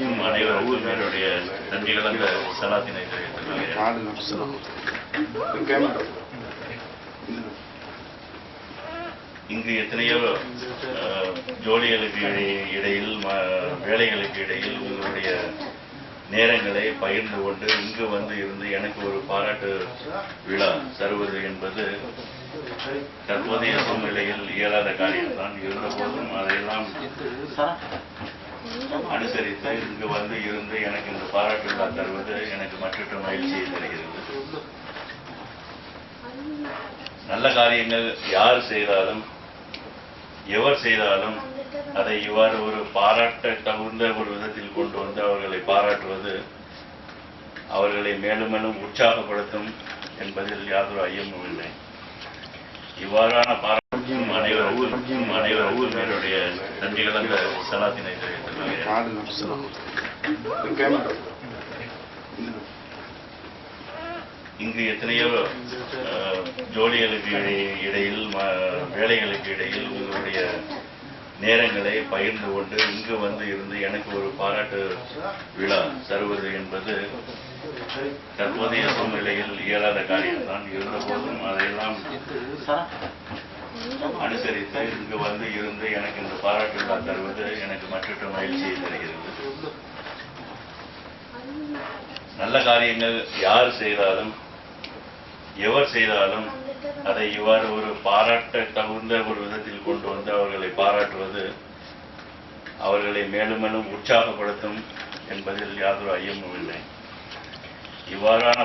அனைவருக்கும் என்னுடைய நன்றி கலந்த சலாத்தினை தெரிவித்துக் இங்கு எத்தனையோ ஜோலிகளுக்கு இடையில் வேலைகளுக்கு இடையில் உங்களுடைய நேரங்களை பகிர்ந்து கொண்டு இங்கு வந்து இருந்து எனக்கு ஒரு பாராட்டு விழா தருவது என்பது தற்போதைய சூழ்நிலையில் இயலாத காரியம்தான். இருந்தபோதும் அதையெல்லாம் அனுசரித்து இங்கு வந்து இருந்து எனக்கு இந்த பாராட்டு விழா தருவது எனக்கு மற்றற்ற மகிழ்ச்சியை தருகிறது. நல்ல காரியங்கள் யார் செய்தாலும் எவர் செய்தாலும் அதை இவ்வாறு ஒரு பாராட்ட தகுந்த ஒரு விதத்தில் கொண்டு வந்து அவர்களை பாராட்டுவது அவர்களை மேலும் மேலும் உற்சாகப்படுத்தும் என்பதில் யாதொரு ஐயமும் இல்லை. இவ்வாறான பாராட்டும் அனைவருக்கும் என்னுடைய நன்றி கலந்த சலாத்தினை தெரிவித்துக் இங்கு எத்தனையோ ஜோலிகளுக்கு இடையில் வேலைகளுக்கு இடையில் உங்களுடைய நேரங்களை பகிர்ந்து கொண்டு இங்கு வந்து இருந்து எனக்கு ஒரு பாராட்டு விழா தருவது என்பது தற்போதைய சூழ்நிலையில் இயலாத காரியம்தான். இருந்தபோதும் அதையெல்லாம் அனுசரித்து இங்கு வந்து இருந்து எனக்கு இந்த பாராட்டு விழா தருவது எனக்கு மற்றற்ற மகிழ்ச்சியை தருகிறது. நல்ல காரியங்கள் யார் செய்தாலும் எவர் செய்தாலும் அதை இவ்வாறு ஒரு பாராட்ட தகுந்த ஒரு விதத்தில் கொண்டு வந்து அவர்களை பாராட்டுவது அவர்களை மேலும் மேலும் உற்சாகப்படுத்தும் என்பதில் யாதொரு ஐயமும் இல்லை. இவ்வாறான